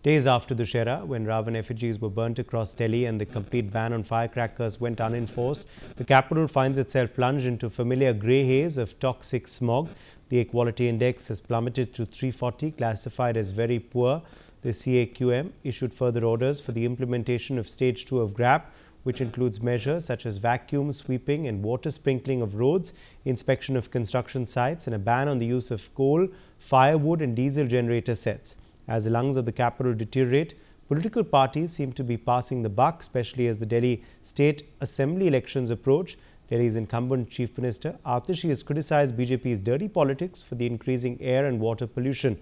Days after Dussehra, when Ravan effigies were burnt across Delhi and the complete ban on firecrackers went unenforced, the capital finds itself plunged into familiar grey haze of toxic smog. The air quality index has plummeted to 340, classified as very poor. The CAQM issued further orders for the implementation of Stage 2 of GRAP, which includes measures such as vacuum, sweeping and water sprinkling of roads, inspection of construction sites and a ban on the use of coal, firewood and diesel generator sets. As the lungs of the capital deteriorate, political parties seem to be passing the buck, especially as the Delhi State Assembly elections approach. Delhi's incumbent Chief Minister Atishi has criticized BJP's dirty politics for the increasing air and water pollution.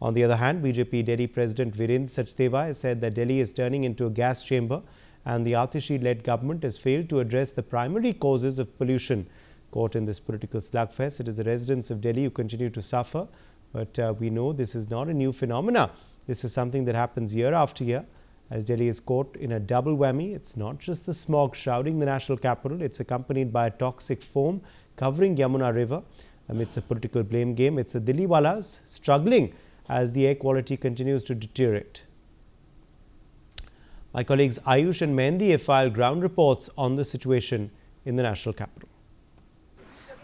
On the other hand, BJP Delhi President Virendra Sachdeva has said that Delhi is turning into a gas chamber and the Atishi-led government has failed to address the primary causes of pollution. Caught in this political slugfest, it is the residents of Delhi who continue to suffer. But we know this is not a new phenomena. This is something that happens year after year. As Delhi is caught in a double whammy, it's not just the smog shrouding the national capital, it's accompanied by a toxic foam covering Yamuna River. Amidst a political blame game, it's the Delhiwalas struggling as the air quality continues to deteriorate. My colleagues Ayush and Mehendi have filed ground reports on the situation in the national capital.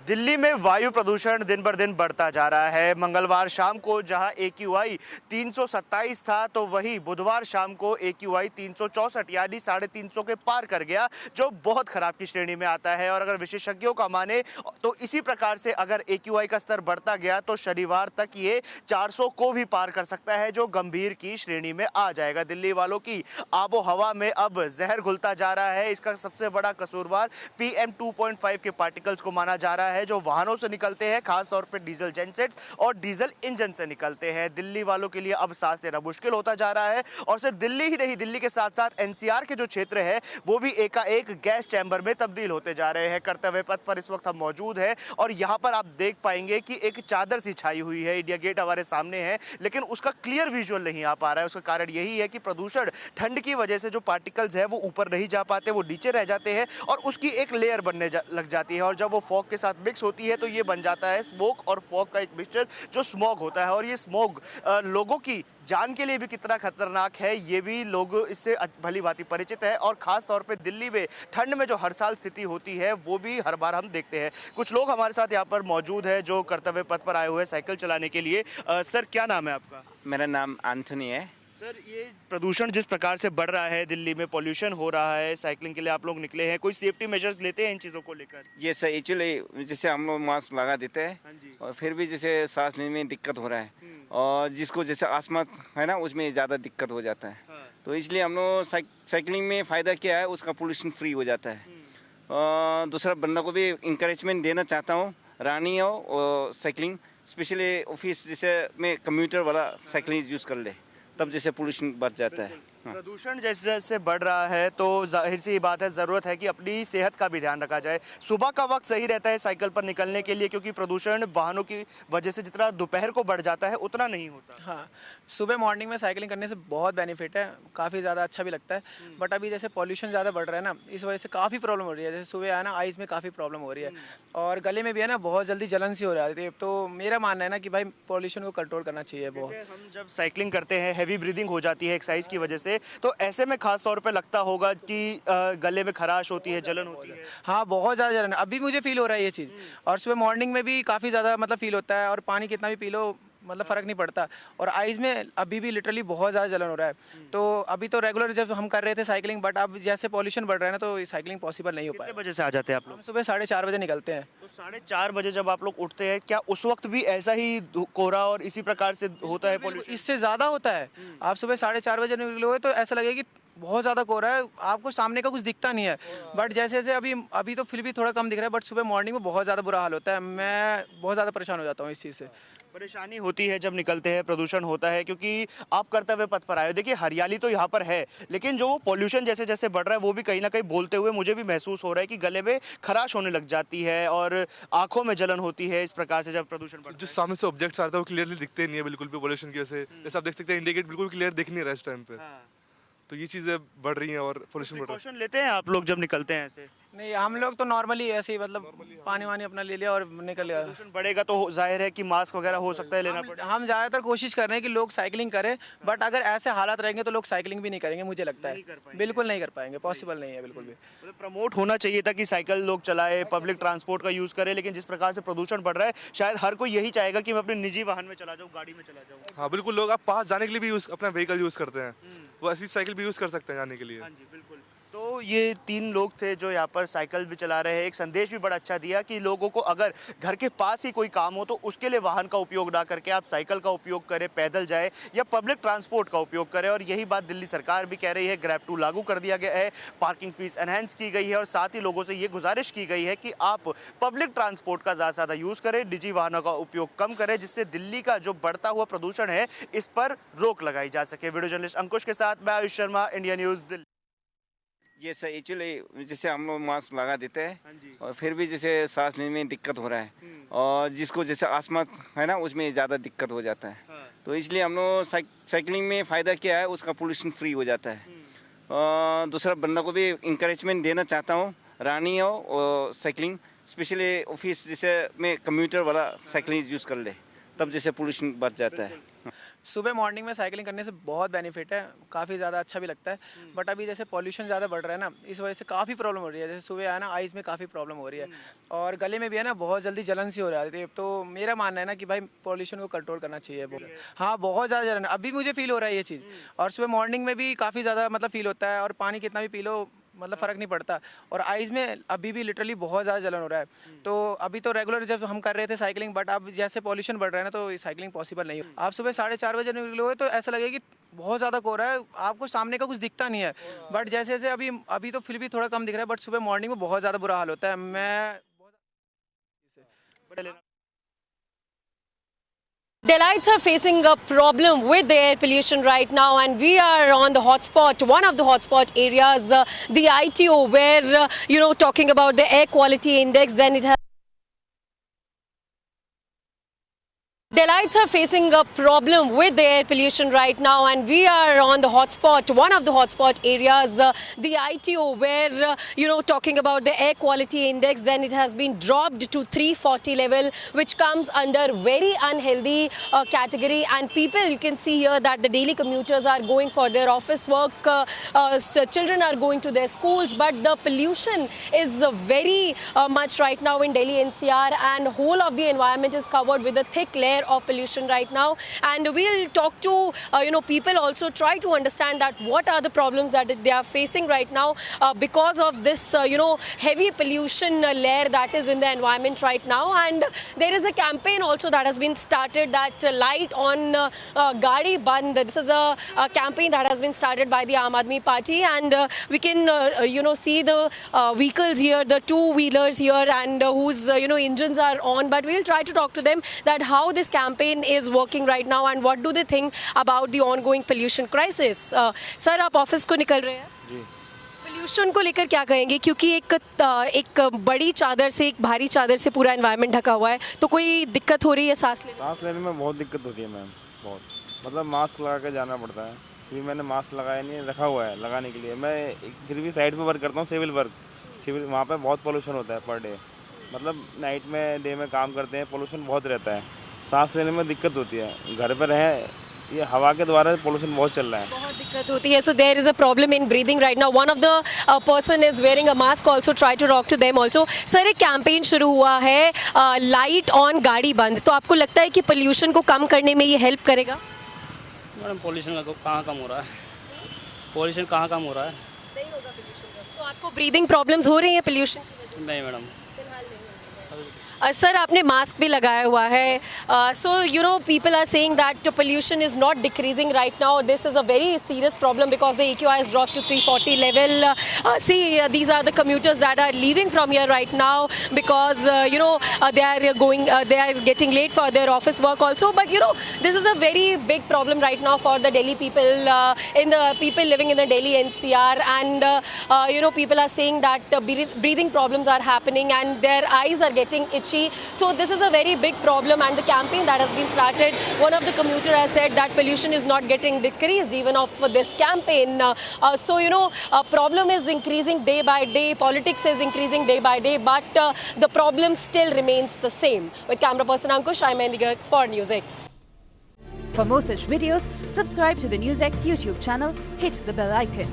Delhi में वायु प्रदूषण दिन बर दिन बढ़ता जा रहा है। मंगलवार शाम को जहां AQI 327 था, तो वही बुधवार शाम को AQI 364 यानी 350 के पार कर गया, जो बहुत खराब की श्रेणी में आता है। और अगर विशेषज्ञों का माने तो इसी प्रकार से अगर AQI का स्तर बढ़ता गया तो शनिवार तक ये 400 को भी पार कर सकता है, जो गंभीर की श्रेणी में आ जाएगा। दिल्ली वालों की आबो हवा में अब जहर घुलता जा रहा है। इसका सबसे बड़ा कसूरवार PM 2.5 के पार्टिकल्स को माना जा रहा है, जो वाहनों से निकलते हैं, खास तौर पे डीजल जेनसेट्स और डीजल इंजन से निकलते हैं। दिल्ली वालों के लिए अब सांस लेना मुश्किल होता जा रहा है। और सिर्फ दिल्ली ही नहीं, दिल्ली के साथ साथ NCR के जो क्षेत्र है वो भी एकाएक गैस चैम्बर में तब्दील होते जा रहे हैं। कर्तव्य पथ पर इस वक्त हम मौजूद हैं और यहाँ पर आप देख पाएंगे कि एक चादर सी छाई हुई है। इंडिया गेट हमारे सामने है, लेकिन उसका क्लियर विजुअल नहीं आ पा रहा है। उसका कारण यही है कि प्रदूषण, ठंड की वजह से जो पार्टिकल्स है वो ऊपर नहीं जा पाते, वो नीचे रह जाते हैं और उसकी एक लेयर बनने लग जाती है। और जब वो फॉग के साथ मिक्स होती है तो ये बन जाता है स्मोक और फॉग का एक मिक्सचर, जो स्मॉग होता है। और ये स्मॉग लोगों की जान के लिए भी कितना खतरनाक है, ये भी लोग इससे भली भांति परिचित है। और खास तौर पे दिल्ली में ठंड में जो हर साल स्थिति होती है वो भी हर बार हम देखते हैं। कुछ लोग हमारे साथ यहाँ पर मौजूद है जो कर्तव्य पथ पर आए हुए हैं साइकिल चलाने के लिए। सर, क्या नाम है आपका? मेरा नाम एंथनी है। सर, ये प्रदूषण जिस प्रकार से बढ़ रहा है, दिल्ली में पॉल्यूशन हो रहा है, साइकिलिंग के लिए आप लोग निकले हैं, कोई सेफ्टी मेजर्स लेते हैं इन चीज़ों को लेकर? ये सर एक्चुअली जैसे हम लोग मास्क लगा देते हैं, हाँ जी। और फिर भी जैसे सांस लेने में दिक्कत हो रहा है, और जिसको जैसे आसमा है ना, उसमें ज़्यादा दिक्कत हो जाता है। हाँ। तो इसलिए हम लोग साइकिलिंग में फ़ायदा क्या है, उसका पोल्यूशन फ्री हो जाता है। और दूसरा बंदा को भी इंकरेजमेंट देना चाहता हूँ, रानी हो और साइकिलिंग, स्पेशली ऑफिस जैसे में कम्यूटर वाला साइकिलिंग यूज़ कर ले, तब जैसे पोल्यूशन बढ़ जाता है। प्रदूषण जैसे जैसे बढ़ रहा है तो जाहिर सी बात है, ज़रूरत है कि अपनी सेहत का भी ध्यान रखा जाए। सुबह का वक्त सही रहता है साइकिल पर निकलने के लिए, क्योंकि प्रदूषण वाहनों की वजह से जितना दोपहर को बढ़ जाता है उतना नहीं होता। हाँ, सुबह मॉर्निंग में साइकिलिंग करने से बहुत बेनिफिट है, काफ़ी ज़्यादा अच्छा भी लगता है। बट अभी जैसे पॉल्यूशन ज़्यादा बढ़ रहा है ना, इस वजह से काफ़ी प्रॉब्लम हो रही है। जैसे सुबह है ना, आइज़ में काफ़ी प्रॉब्लम हो रही है और गले में भी है ना, बहुत जल्दी जलन सी हो रही है। तो मेरा मानना है ना कि भाई पॉल्यूशन को कंट्रोल करना चाहिए बहुत। हम जब साइकिलिंग करते हैं, हैवी ब्रीदिंग हो जाती है एक्सरसाइज की वजह से, तो ऐसे में खास तौर पे लगता होगा कि गले में खराश होती है, जलन होती है। हाँ, बहुत ज़्यादा जलन, अभी मुझे फील हो रहा है ये चीज़। और सुबह मॉर्निंग में भी काफ़ी ज़्यादा मतलब फील होता है, और पानी कितना भी पी लो मतलब फ़र्क नहीं पड़ता। और आइज़ में अभी भी लिटरली बहुत ज़्यादा जलन हो रहा है। तो अभी तो रेगुलर जब हम कर रहे थे साइकिलिंग, बट अब जैसे पॉल्यूशन बढ़ रहा है ना, तो साइकिलिंग पॉसिबल नहीं हो पाया। कितने बजे से आ जाते हैं आप लोग? हम सुबह 4:30 बजे निकलते हैं। तो 4:30 बजे जब आप लोग उठते हैं, क्या उस वक्त भी ऐसा ही कोहरा और इसी प्रकार से होता है पॉल्यूशन? इससे ज़्यादा होता है। आप सुबह 4:30 बजे निकलोगे तो ऐसा लगेगा कि बहुत ज़्यादा कोहरा है, आपको सामने का कुछ दिखता नहीं है। बट जैसे जैसे अभी तो फिर भी थोड़ा कम दिख रहा है, बट सुबह मॉर्निंग में बहुत ज़्यादा बुरा हाल होता है। मैं बहुत ज़्यादा परेशान हो जाता हूँ इस चीज़ से। परेशानी होती है जब निकलते हैं, प्रदूषण होता है, क्योंकि आप कर्तव्य पथ पर आए हो। देखिए, हरियाली तो यहाँ पर है, लेकिन जो पॉल्यूशन जैसे जैसे बढ़ रहा है वो भी कहीं ना कहीं बोलते हुए मुझे भी महसूस हो रहा है कि गले में खराश होने लग जाती है और आंखों में जलन होती है इस प्रकार से जब प्रदूषण बढ़ता है। जो सामने से ऑब्जेक्ट्स आ रहा है वो क्लियरली दिखते नहीं है बिल्कुल भी पॉल्यूशन की वजह से। जैसे आप देख सकते हैं, इंडिया गेट बिल्कुल क्लियर दिख नहीं रहा है इस टाइम पे। तो ये चीज़ें बढ़ रही हैं और पॉल्यूशन बढ़ रहा है। प्रिकॉशन लेते हैं आप लोग जब निकलते हैं ऐसे? नहीं, हम लोग तो नॉर्मली ऐसे ही मतलब पानी वानी अपना ले लिया और निकल गया। प्रदूषण बढ़ेगा तो जाहिर है कि मास्क वगैरह हो सकता है लेना पड़े। हम ज़्यादातर कोशिश कर रहे हैं कि लोग साइकिलिंग करें, बट अगर ऐसे हालात रहेंगे तो लोग साइकिलिंग भी नहीं करेंगे, मुझे लगता है। बिल्कुल नहीं कर पाएंगे, पॉसिबल नहीं है बिल्कुल भी। मतलब प्रमोट होना चाहिए था कि साइकिल लोग चलाए, पब्लिक ट्रांसपोर्ट का यूज़ करें, लेकिन जिस प्रकार से प्रदूषण बढ़ रहा है शायद हर कोई यही चाहेगा कि मैं अपने निजी वाहन में चला जाऊँ, गाड़ी में चला जाऊँ। हाँ बिल्कुल, लोग आप पास जाने के लिए भी अपना व्हीकल यूज़ करते हैं, वो ऐसी साइकिल भी यूज़ कर सकते हैं जाने के लिए। हाँ जी, बिल्कुल। तो ये 3 लोग थे जो यहाँ पर साइकिल भी चला रहे हैं। एक संदेश भी बड़ा अच्छा दिया कि लोगों को अगर घर के पास ही कोई काम हो तो उसके लिए वाहन का उपयोग ना करके आप साइकिल का उपयोग करें, पैदल जाए या पब्लिक ट्रांसपोर्ट का उपयोग करें। और यही बात दिल्ली सरकार भी कह रही है। ग्रैब 2 लागू कर दिया गया है, पार्किंग फीस एनहेंस की गई है और साथ ही लोगों से ये गुजारिश की गई है कि आप पब्लिक ट्रांसपोर्ट का ज़्यादा से ज़्यादा यूज़ करें, निजी वाहनों का उपयोग कम करें, जिससे दिल्ली का जो बढ़ता हुआ प्रदूषण है इस पर रोक लगाई जा सके। वीडियो जर्नलिस्ट अंकुश के साथ मैं आयुष शर्मा, इंडिया न्यूज़ दिल्ली। ये सर एक्चुअली जैसे हम लोग मास्क लगा देते हाँ हैं जी। और फिर भी जैसे सांस लेने में दिक्कत हो रहा है, और जिसको जैसे आसमा है ना उसमें ज़्यादा दिक्कत हो जाता है। हाँ। तो इसलिए हम लोग साइकिलिंग में फ़ायदा क्या है, उसका पोल्यूशन फ्री हो जाता है। और दूसरा बंदा को भी इंकरेजमेंट देना चाहता हूँ, रानी हो और साइकिलिंग स्पेशली ऑफिस जैसे में कम्यूटर वाला साइकिलिंग यूज़ कर ले, तब जैसे पोल्यूशन बढ़ जाता है। सुबह मॉर्निंग में साइकिलिंग करने से बहुत बेनिफिट है, काफ़ी ज़्यादा अच्छा भी लगता है। बट अभी जैसे पॉल्यूशन ज़्यादा बढ़ रहा है ना, इस वजह से काफ़ी प्रॉब्लम हो रही है। जैसे सुबह आया ना, आइज़ में काफ़ी प्रॉब्लम हो रही है और गले में भी है ना बहुत जल्दी जलन सी हो रही है। तो मेरा मानना है ना कि भाई पॉल्यूशन को कंट्रोल करना चाहिए। हाँ, बहुत ज़्यादा जलन है, अभी मुझे फील हो रहा है ये चीज़। और सुबह मॉर्निंग में भी काफ़ी ज़्यादा मतलब फील होता है, और पानी कितना भी पी लो मतलब फ़र्क नहीं पड़ता। और आइज़ में अभी भी लिटरली बहुत ज़्यादा जलन हो रहा है। तो अभी तो रेगुलर जब हम कर रहे थे साइकिलिंग, बट अब जैसे पॉल्यूशन बढ़ रहा है ना, तो साइकिलिंग पॉसिबल नहीं है। आप सुबह 4:30 बजे निकलोगे तो ऐसा लगेगा कि बहुत ज़्यादा कोहरा है, आपको सामने का कुछ दिखता नहीं है। बट जैसे जैसे अभी तो फिर भी थोड़ा कम दिख रहा है, बट सुबह मॉर्निंग में बहुत ज़्यादा बुरा हाल होता है। Delhites are facing a problem with the air pollution right now, and we are on the hotspot, one of the hotspot areas, the ITO, where talking about the air quality index, then it has. Delhites are facing a problem with the air pollution right now, and we are on the hotspot, one of the hotspot areas, the ITO, where talking about the air quality index, then it has been dropped to 340 level, which comes under very unhealthy category. And people, you can see here that the daily commuters are going for their office work, so children are going to their schools, but the pollution is very much right now in Delhi NCR, and whole of the environment is covered with a thick layer of pollution right now. And we'll talk to people, also try to understand that what are the problems that they are facing right now because of this heavy pollution layer that is in the environment right now. And there is a campaign also that has been started, that light on Gadi Band. This is a campaign that has been started by the Aam Aadmi Party, and we can see the vehicles here, the two-wheelers here, and whose engines are on. But we'll try to talk to them that how this campaign is working right now and what do they think about the ongoing pollution crisis. Sir, आप office को निकल रहे हैं जी, pollution को लेकर क्या कहेंगे, क्योंकि एक बड़ी चादर से, एक भारी चादर से पूरा एनवायरनमेंट ढका हुआ है, तो कोई दिक्कत हो रही है सांस लेने में? बहुत दिक्कत होती है मैम, बहुत, मतलब मास्क लगा के जाना पड़ता है। क्योंकि मैंने मास्क लगाया नहीं, रखा हुआ है लगाने के लिए। मैं फिर भी साइड पे वर्क करता हूँ, सिविल वर्क, वहाँ पे बहुत पोल्यूशन होता है पर डे, मतलब नाइट में डे में काम करते हैं, पोल्यूशन बहुत रहता है, सांस लेने में दिक्कत होती है। घर पर रहें, ये हवा के द्वारा पोल्यूशन बहुत चल रहा है, बहुत दिक्कत होती है. So there is a problem in breathing right now. One of the person is wearing a mask. Also try to talk to them also. Sir, एक कैंपेन शुरू हुआ है लाइट ऑन गाड़ी बंद, तो आपको लगता है कि पोल्यूशन को कम करने में ये हेल्प करेगा? मैडम, पोल्यूशन का कहाँ कम हो रहा है? पोल्यूशन कहाँ कम हो रहा है? नहीं होगा पोल्यूशन कम. तो आपको ब्रीदिंग प्रॉब्लम्स हो रही हैं पोल्यूशन की वजह से? नहीं मैडम. सर, आपने मास्क भी लगाया हुआ है. सो people are saying that pollution is not decreasing right now. This is a very serious problem because the AQI has dropped to 340 level. See, these are the commuters that are leaving from here right now because they are getting late for their office work also. But this is a very big problem right now for the Delhi people, people living in the Delhi NCR, and people are saying that breathing problems are happening and their eyes are getting itchy Karachi. So this is a very big problem, and the campaign that has been started, one of the commuter has said that pollution is not getting decreased even of this campaign. So problem is increasing day by day, politics is increasing day by day, but the problem still remains the same. With camera person Ankush, I'm Andy Garg for NewsX. For more such videos, subscribe to the NewsX YouTube channel, hit the bell icon.